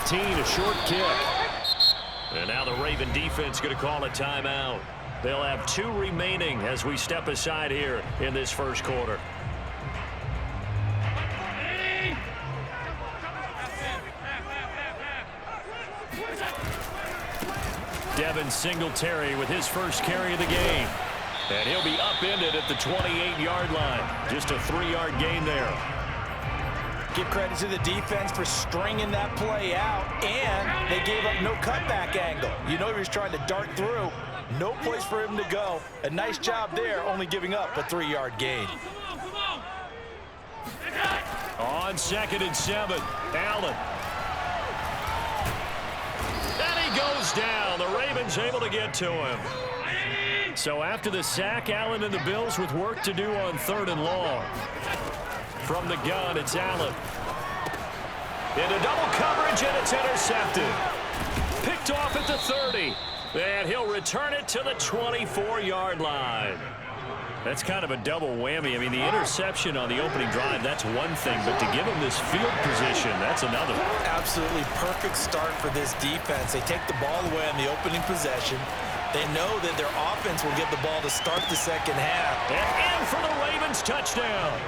15, a short kick. And now the Raven defense going to call a timeout. They'll have 2 remaining as we step aside here in this first quarter. Devin Singletary with his first carry of the game. And he'll be upended at the 28-yard line. Just a 3-yard gain there. Give credit to the defense for stringing that play out, and they gave up no cutback angle. You know he was trying to dart through. No place for him to go. A nice job there, only giving up a 3-yard gain. On 2nd and 7, Allen. And he goes down. The Ravens able to get to him. So after the sack, Allen and the Bills with work to do on 3rd and long. From the gun, it's Allen. Into double coverage, and it's intercepted. Picked off at the 30. And he'll return it to the 24-yard line. That's kind of a double whammy. I mean, the interception on the opening drive, that's one thing. But to give him this field position, that's another. Absolutely perfect start for this defense. They take the ball away on the opening possession. They know that their offense will get the ball to start the second half. And in for the Ravens touchdown.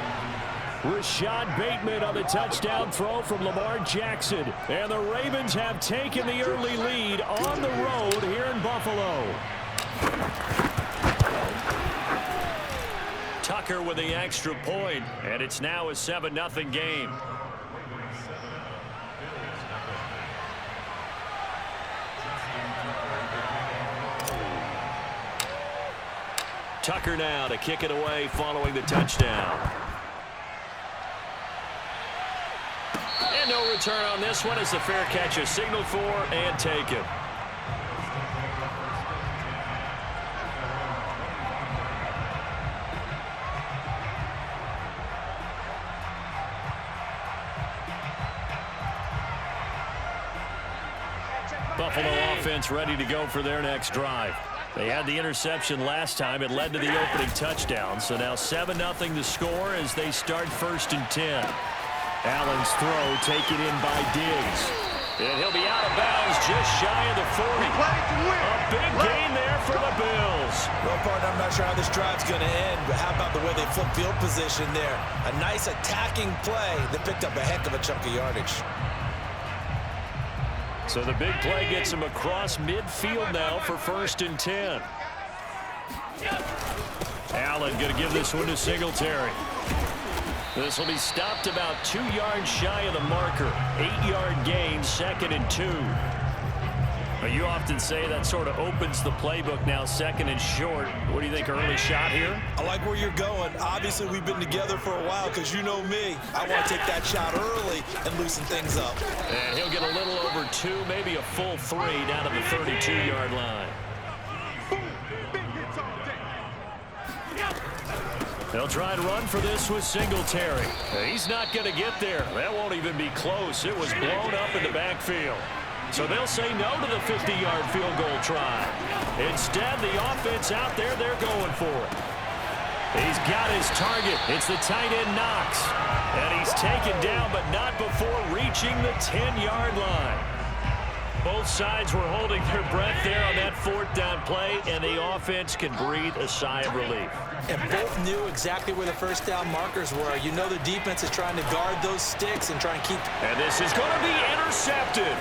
Rashad Bateman on the touchdown throw from Lamar Jackson. And the Ravens have taken the early lead on the road here in Buffalo. Tucker with the extra point, and it's now a 7-0 game. Tucker now to kick it away following the touchdown. And no return on this one as the fair catch is signaled for and taken. Buffalo offense ready to go for their next drive. They had the interception last time. It led to the opening touchdown. So now 7-0 the score as they start 1st and 10. Allen's throw taken in by Diggs. And he'll be out of bounds just shy of the 40. A big gain there for the Bills. Well, partner, I'm not sure how this drive's going to end, but how about the way they flip field position there? A nice attacking play that picked up a heck of a chunk of yardage. So the big play gets him across midfield now for 1st and 10. Allen going to give this one to Singletary. This will be stopped about 2 yards shy of the marker. 8-yard gain, 2nd and 2. But you often say that sort of opens the playbook now, 2nd and short. What do you think, early shot here? I like where you're going. Obviously, we've been together for a while because you know me. I want to take that shot early and loosen things up. And he'll get a little over 2, maybe a full 3 down to the 32-yard line. They'll try and run for this with Singletary. He's not going to get there. That won't even be close. It was blown up in the backfield. So they'll say no to the 50-yard field goal try. Instead, the offense out there, they're going for it. He's got his target. It's the tight end Knox. And he's taken down, but not before reaching the 10-yard line. Both sides were holding their breath there on that 4th down play, and the offense can breathe a sigh of relief. And both knew exactly where the 1st down markers were. You know the defense is trying to guard those sticks and try and keep... And this is going to be intercepted.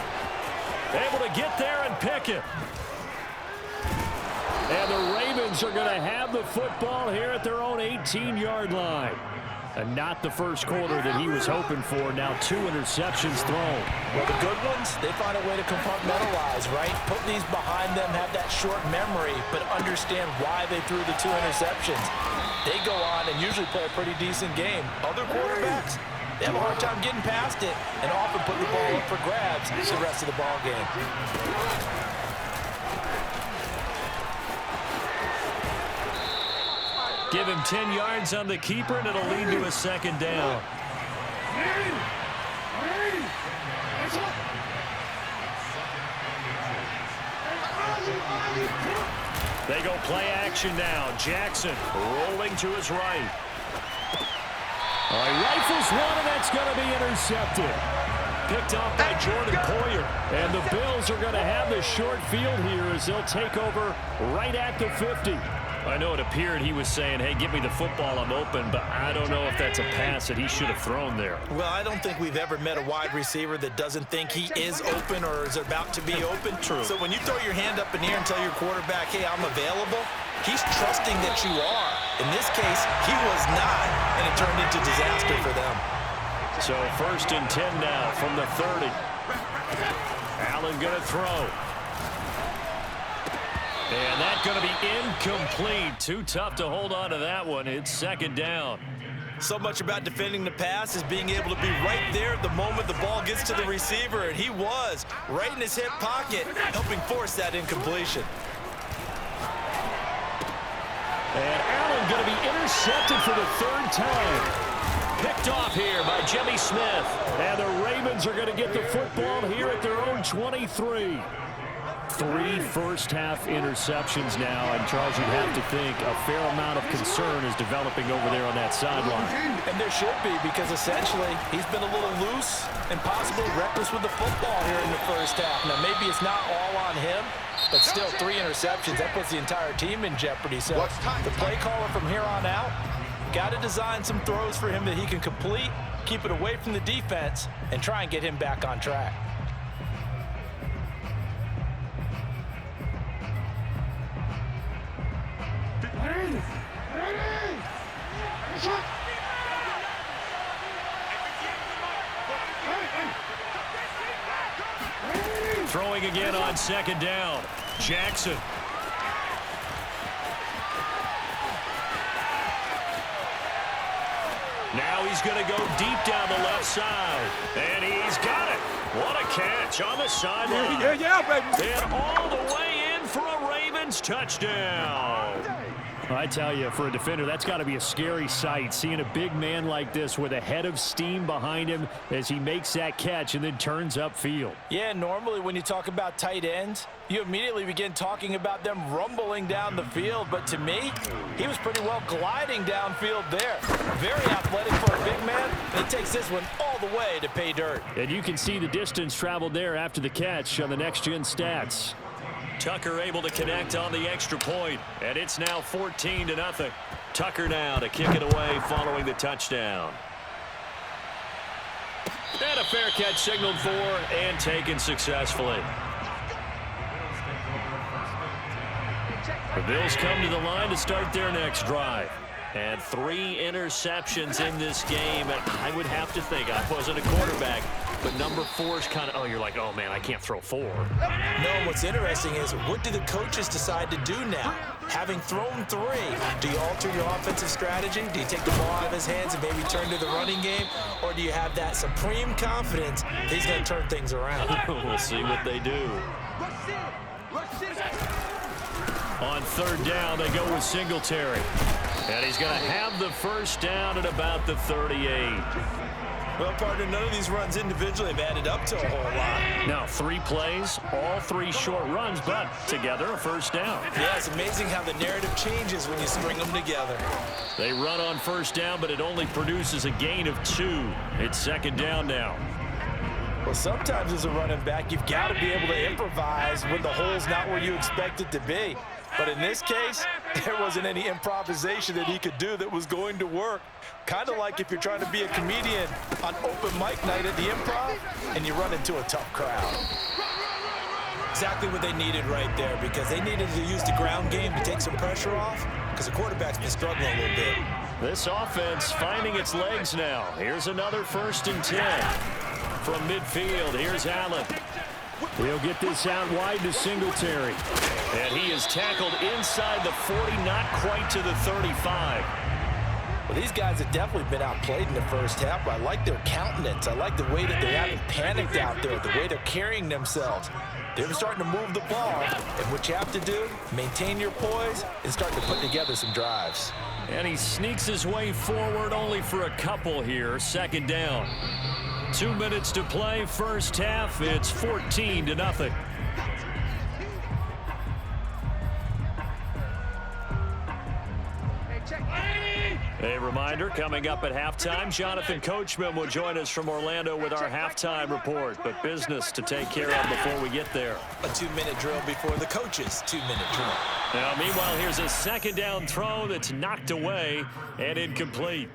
Able to get there and pick it. And the Ravens are going to have the football here at their own 18-yard line. And not the first quarter that he was hoping for. Now 2 interceptions thrown. Well, the good ones, they find a way to compartmentalize, right? Put these behind them, have that short memory, but understand why they threw the 2 interceptions. They go on and usually play a pretty decent game. Other quarterbacks, they have a hard time getting past it and often put the ball up for grabs the rest of the ball game. Give him 10 yards on the keeper, and it'll lead to a 2nd down. They go play action now. Jackson rolling to his right. He rifles one, and that's going to be intercepted. picked off by Jordan Poyer. And the Bills are going to have the short field here as they'll take over right at the 50. I know it appeared he was saying, hey, give me the football, I'm open, but I don't know if that's a pass that he should have thrown there. Well, I don't think we've ever met a wide receiver that doesn't think he is open or is about to be open. True. So when you throw your hand up in the air and tell your quarterback, hey, I'm available, he's trusting that you are. In this case, he was not, and it turned into disaster for them. So 1st and 10 now from the 30. Allen going to throw. And that's going to be incomplete. Too tough to hold on to that one. It's 2nd down. So much about defending the pass is being able to be right there at the moment the ball gets to the receiver, and he was right in his hip pocket, helping force that incompletion. And Allen going to be intercepted for the 3rd time. Picked off here by Jimmy Smith. And the Ravens are going to get the football here at their own 23. 3 first-half interceptions now, and Charles, you'd have to think a fair amount of concern is developing over there on that sideline. And there should be, because essentially he's been a little loose and possibly reckless with the football here in the first half. Now, maybe it's not all on him, but still 3 interceptions. That puts the entire team in jeopardy. So the play caller from here on out got to design some throws for him that he can complete, keep it away from the defense, and try and get him back on track. Throwing again on 2nd down. Jackson. Now he's going to go deep down the left side. And he's got it. What a catch on the sideline. Yeah, baby. And all the way in for a Ravens touchdown. I tell you, for a defender, that's got to be a scary sight, seeing a big man like this with a head of steam behind him as he makes that catch and then turns upfield. Yeah, normally when you talk about tight ends, you immediately begin talking about them rumbling down the field. But to me, he was pretty well gliding downfield there. Very athletic for a big man, and he takes this one all the way to pay dirt. And you can see the distance traveled there after the catch on the next-gen stats. Tucker able to connect on the extra point, and it's now 14-0. Tucker now to kick it away following the touchdown. And a fair catch signaled for and taken successfully. The Bills come to the line to start their next drive. And 3 interceptions in this game. And I would have to think, I wasn't a quarterback, but number 4 is kind of, oh, you're like, oh, man, I can't throw 4. No, what's interesting is, what do the coaches decide to do now? Having thrown 3, do you alter your offensive strategy? Do you take the ball out of his hands and maybe turn to the running game? Or do you have that supreme confidence that he's going to turn things around? We'll see what they do. On 3rd down, they go with Singletary. And he's going to have the first down at about the 38. Well, partner, none of these runs individually have added up to a whole lot. Now, 3 plays, all 3 short runs, but together a first down. Yeah, it's amazing how the narrative changes when you string them together. They run on first down, but it only produces a gain of 2. It's 2nd down now. Well, sometimes as a running back, you've got to be able to improvise when the hole's not where you expect it to be. But in this case, there wasn't any improvisation that he could do that was going to work. Kind of like if you're trying to be a comedian on open mic night at the Improv and you run into a tough crowd. Exactly what they needed right there, because they needed to use the ground game to take some pressure off, because the quarterback's been struggling a little bit. This offense finding its legs now. Here's another 1st and 10 from midfield. Here's Allen. He'll get this out wide to Singletary. And he is tackled inside the 40, not quite to the 35. Well, these guys have definitely been outplayed in the first half. I like their countenance. I like the way that they haven't panicked out there, the way they're carrying themselves. They're starting to move the ball. And what you have to do, maintain your poise and start to put together some drives. And he sneaks his way forward only for a couple here. 2nd down. 2 minutes to play, first half. It's 14-0. A reminder, coming up at halftime, Jonathan Coachman will join us from Orlando with our halftime report. But business to take care of before we get there. A 2-minute drill before the coach's 2-minute drill. Now, meanwhile, here's a second down throw that's knocked away and incomplete.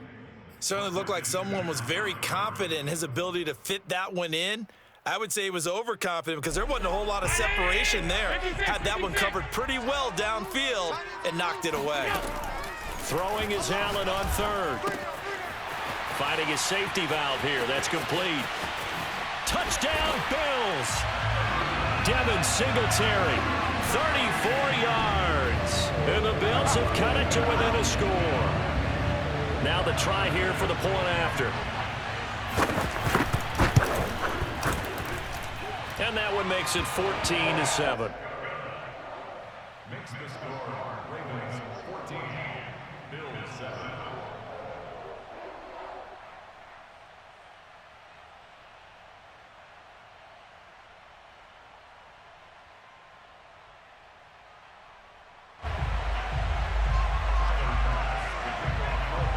Certainly looked like someone was very confident in his ability to fit that one in. I would say he was overconfident because there wasn't a whole lot of separation there. Had that one covered pretty well downfield and knocked it away. Throwing is Allen on third. Finding his safety valve here. That's complete. Touchdown, Bills. Devin Singletary, 34 yards. And the Bills have cut it to within a score. Now the try here for the point after. And that one makes it 14-7. Makes the score Ravens 14, Bills 7.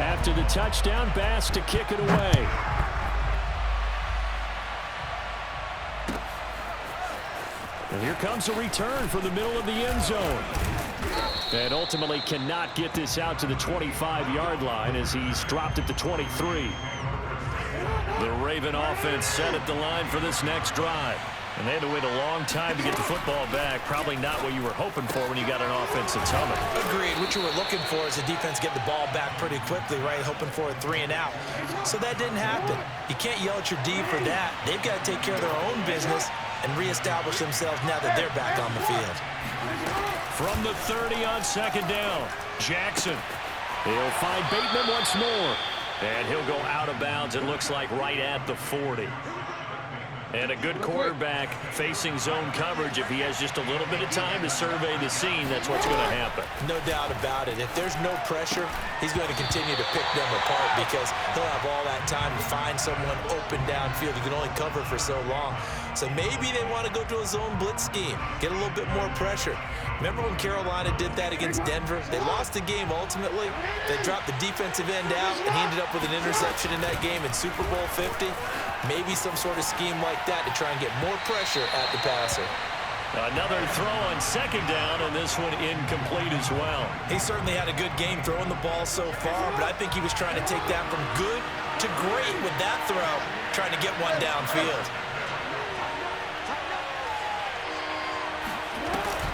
After the touchdown, Bass to kick it away. And here comes a return from the middle of the end zone. And ultimately cannot get this out to the 25-yard line as he's dropped at the 23. The Raven offense set at the line for this next drive. And they had to wait a long time to get the football back. Probably not what you were hoping for when you got an offense that's humming. Agreed. What you were looking for is the defense get the ball back pretty quickly, right? Hoping for a 3 and out. So that didn't happen. You can't yell at your D for that. They've got to take care of their own business and reestablish themselves now that they're back on the field. From the 30 on second down, Jackson. He'll find Bateman once more. And he'll go out of bounds, it looks like, right at the 40. And a good quarterback facing zone coverage. If he has just a little bit of time to survey the scene, that's what's going to happen. No doubt about it. If there's no pressure, he's going to continue to pick them apart because he'll have all that time to find someone open downfield. You can only cover for so long. So maybe they want to go to a zone blitz scheme, get a little bit more pressure. Remember when Carolina did that against Denver? They lost the game ultimately. They dropped the defensive end out, and he ended up with an interception in that game in Super Bowl 50. Maybe some sort of scheme like that to try and get more pressure at the passer. Another throw on second down, and this one incomplete as well. He certainly had a good game throwing the ball so far, but I think he was trying to take that from good to great with that throw, trying to get one downfield.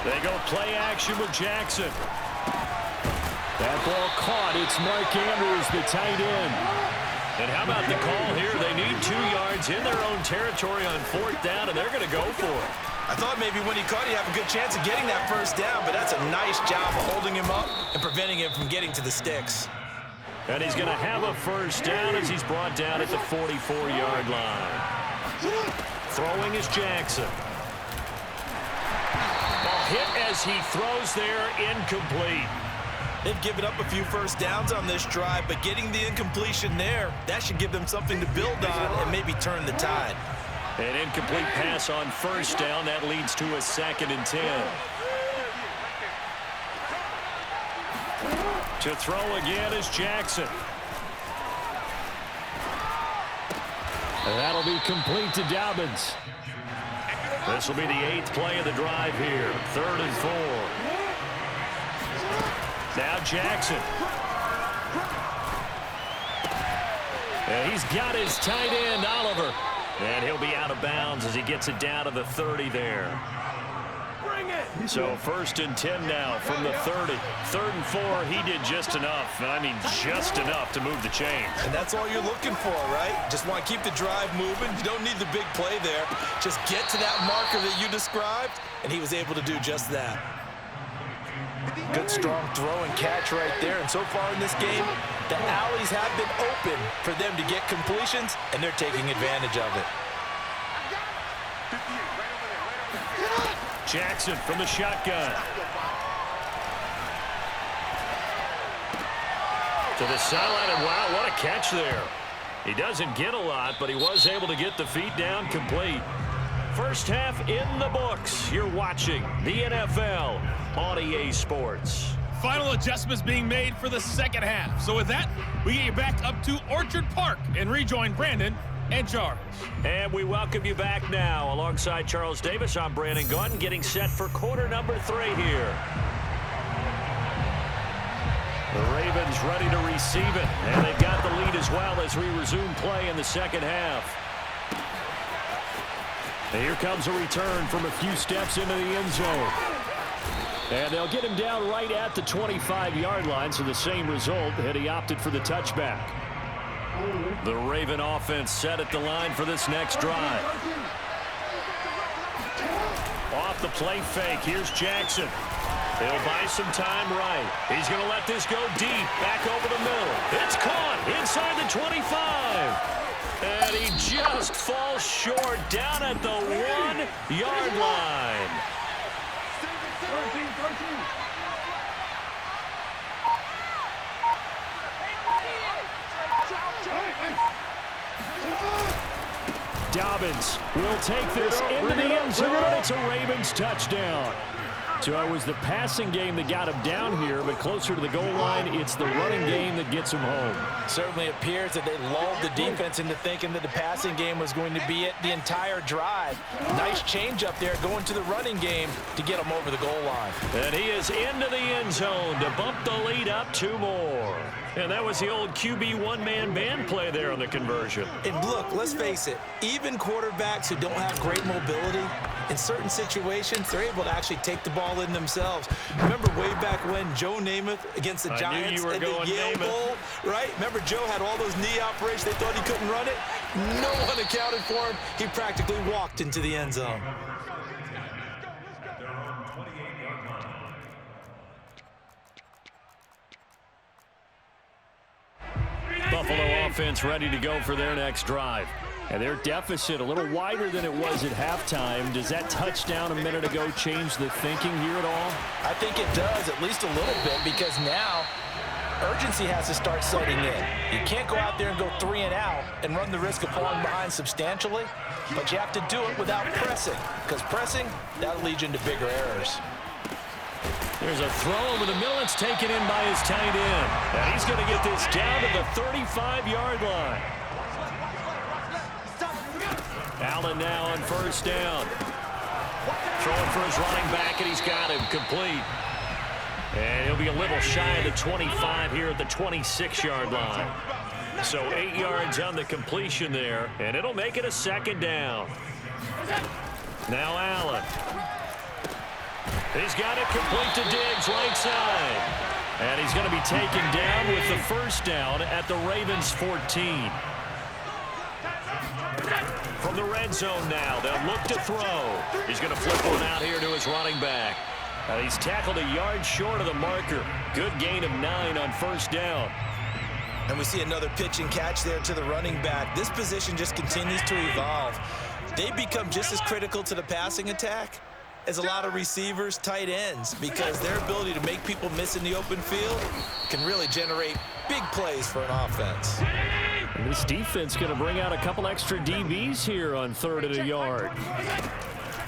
They go play action with Jackson. That ball caught. It's Mark Andrews, the tight end. And how about the call here? They need 2 yards in their own territory on fourth down, and they're going to go for it. I thought maybe when he caught it, he'd have a good chance of getting that first down, but that's a nice job of holding him up and preventing him from getting to the sticks. And he's going to have a first down as he's brought down at the 44-yard line. Throwing is Jackson. Ball hit as he throws there, incomplete. They've given up a few first downs on this drive, but getting the incompletion there, that should give them something to build on and maybe turn the tide. An incomplete pass on first down. That leads to a 2nd and 10. To throw again is Jackson. And that'll be complete to Dobbins. This will be the 8th play of the drive here. 3rd and 4. Now Jackson. And he's got his tight end, Oliver. And he'll be out of bounds as he gets it down to the 30 there. So 1st and 10 now from the 30. 3rd and 4, he did just enough. I mean, just enough to move the chains. And that's all you're looking for, right? Just want to keep the drive moving. You don't need the big play there. Just get to that marker that you described, and he was able to do just that. Good, strong throw and catch right there. And so far in this game, the alleys have been open for them to get completions, and they're taking advantage of it. Jackson from the shotgun. To the sideline, and wow, what a catch there. He doesn't get a lot, but he was able to get the feet down complete. First half in the books. You're watching the NFL on EA Sports. final adjustments being made for the second half. So with that, we get you back up to Orchard Park and rejoin Brandon and Charles. And we welcome you back now. Alongside Charles Davis, I'm Brandon Gunn, getting set for quarter number 3 here. The Ravens ready to receive it, and they've got the lead as well as we resume play in the second half. And here comes a return from a few steps into the end zone. And they'll get him down right at the 25-yard line, so the same result, and he opted for the touchback. The Raven offense set at the line for this next drive. Off the play fake, here's Jackson. He'll buy some time right. He's going to let this go deep, back over the middle. It's caught inside the 25. And he just falls short down at the 1-yard line. Dobbins will take this into the end zone. It's a Ravens touchdown. So it was the passing game that got him down here, but closer to the goal line, it's the running game that gets him home. Certainly appears that they lulled the defense into thinking that the passing game was going to be it the entire drive. Nice change up there going to the running game to get him over the goal line. And he is into the end zone to bump the lead up 2 more. And that was the old QB one-man band play there on the conversion. And look, let's face it, even quarterbacks who don't have great mobility, in certain situations, they're able to actually take the ball in themselves. Remember way back when Joe Namath against the Giants in the Yale Bowl, right? Remember Joe had all those knee operations. They thought he couldn't run it. No one accounted for him. He practically walked into the end zone. Buffalo offense ready to go for their next drive. And their deficit a little wider than it was at halftime. Does that touchdown a minute ago change the thinking here at all? I think it does, at least a little bit, because now urgency has to start setting in. You can't go out there and go 3 and out and run the risk of falling behind substantially, but you have to do it without pressing, because pressing, that'll lead you into bigger errors. There's a throw over the middle. It's taken in by his tight end. And he's going to get this down to the 35-yard line. Allen now on first down. Throwing for his running back, and he's got him complete. And he'll be a little shy of the 25 here at the 26-yard line. So 8 yards on the completion there, and it'll make it a second down. Now Allen. He's got it complete to Diggs, right side. And he's going to be taken down with the first down at the Ravens 14. From the red zone now, they'll look to throw. He's going to flip one out here to his running back. He's tackled a yard short of the marker. Good gain of 9 on first down. And we see another pitch and catch there to the running back. This position just continues to evolve. They become just as critical to the passing attack as a lot of receivers, tight ends, because their ability to make people miss in the open field can really generate big plays for an offense. And this defense going to bring out a couple extra DBs here on 3rd and a yard.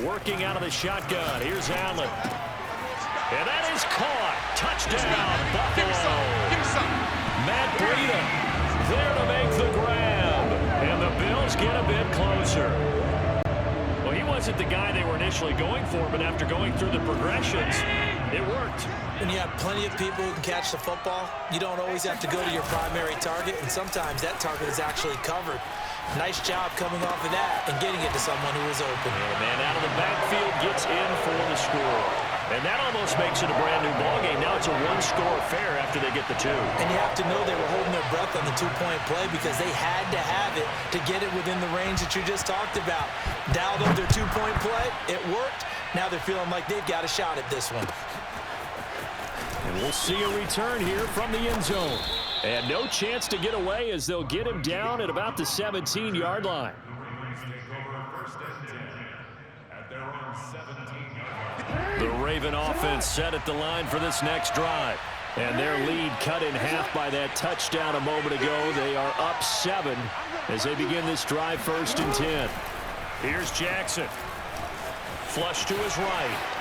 Working out of the shotgun. Here's Allen. And that is caught. Touchdown, Buffalo. Matt Breida there to make the grab. And the Bills get a bit closer. Well, he wasn't the guy they were initially going for, but after going through the progressions, it worked. When you have plenty of people who can catch the football, you don't always have to go to your primary target, and sometimes that target is actually covered. Nice job coming off of that and getting it to someone who is open. And the man out of the backfield gets in for the score. And that almost makes it a brand-new ballgame. Now it's a one-score affair after they get the 2. And you have to know they were holding their breath on the 2-point play because they had to have it to get it within the range that you just talked about. Dialed up their 2-point play. It worked. Now they're feeling like they've got a shot at this one. And we'll see a return here from the end zone. And no chance to get away as they'll get him down at about the 17-yard line. The Raven offense set at the line for this next drive. And their lead cut in half by that touchdown a moment ago. They are up 7 as they begin this drive 1st and 10. Here's Jackson. Flush to his right.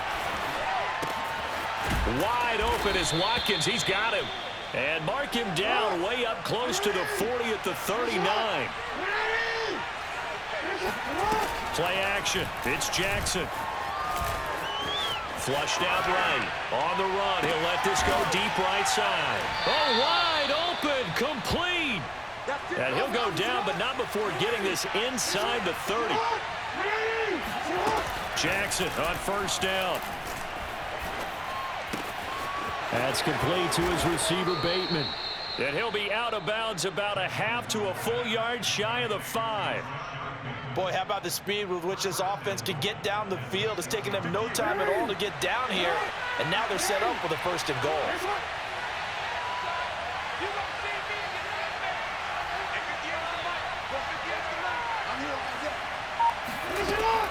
Wide open is Watkins. He's got him. And mark him down way up close to the 40 at the 39. Play action. It's Jackson. Flushed out right. On the run. He'll let this go deep right side. Oh, wide open. Complete. And he'll go down, but not before getting this inside the 30. Jackson on first down. That's complete to his receiver, Bateman. And he'll be out of bounds about a half to a full yard shy of the 5. Boy, how about the speed with which this offense can get down the field? It's taken them no time at all to get down here, and now they're set up with a 1st and goal.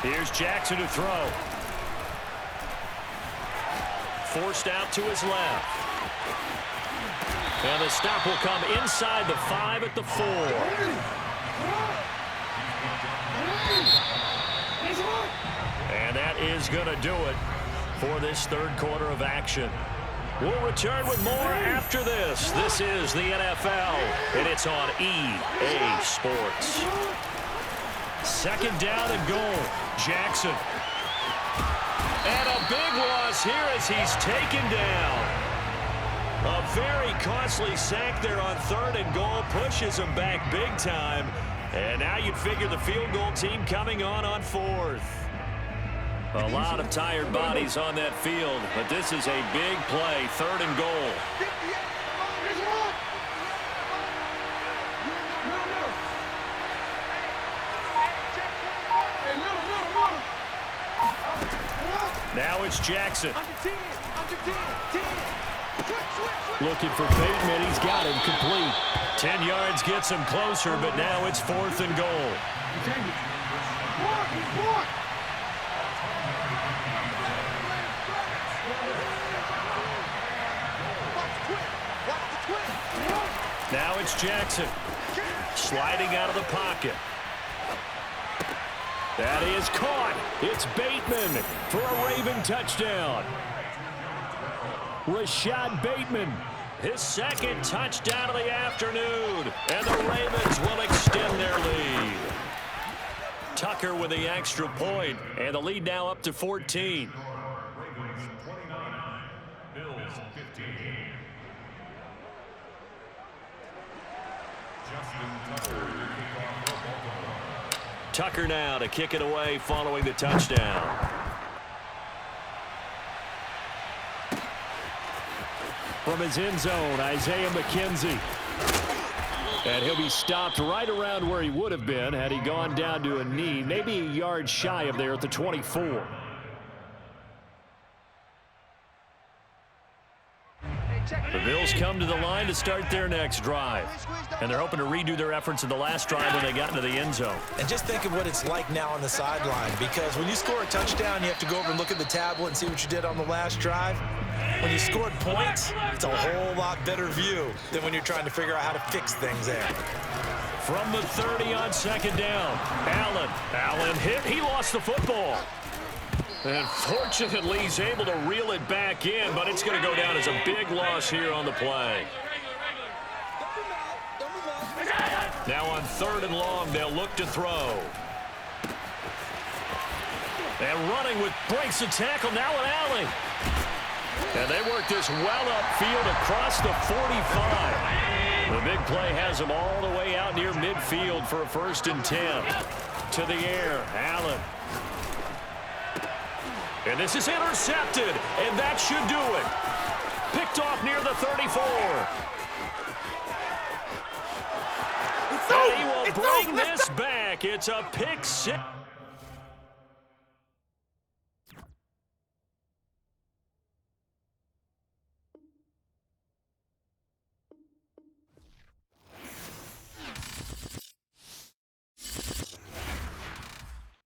Here's Jackson to throw. Forced out to his left. And the stop will come inside the 5 at the 4. And that is going to do it for this 3rd quarter of action. We'll return with more after this. This is the NFL, and it's on EA Sports. 2nd down and goal. Jackson. And a big loss here as he's taken down. A very costly sack there on 3rd and goal. Pushes him back big time. And now you'd figure the field goal team coming on 4th. A lot of tired bodies on that field, but this is a big play. 3rd and goal. Now it's Jackson. Looking for Bateman. He's got him complete. 10 yards gets him closer, but now it's 4th and goal. Now it's Jackson. Sliding out of the pocket. That is caught. It's Bateman for a Raven touchdown. Rashad Bateman, his 2nd touchdown of the afternoon. And the Ravens will extend their lead. Tucker with the extra point, and the lead now up to 14. Tucker now to kick it away following the touchdown. From his end zone, Isaiah McKenzie. And he'll be stopped right around where he would have been had he gone down to a knee, maybe a yard shy of there at the 24. The Bills come to the line to start their next drive. And they're hoping to redo their efforts in the last drive when they got into the end zone. And just think of what it's like now on the sideline, because when you score a touchdown, you have to go over and look at the tablet and see what you did on the last drive. When you scored points, it's a whole lot better view than when you're trying to figure out how to fix things there. From the 30 on 2nd down, Allen hit. He lost the football. And fortunately, he's able to reel it back in, but it's going to go down as a big loss here on the play. Now on 3rd and long, they'll look to throw. And running with breaks the tackle, now an alley. And they work this well upfield across the 45. The big play has them all the way out near midfield for a 1st and 10. To the air, Allen. And this is intercepted, and that should do it. Picked off near the 34. And he will bring this back. It's a pick 6.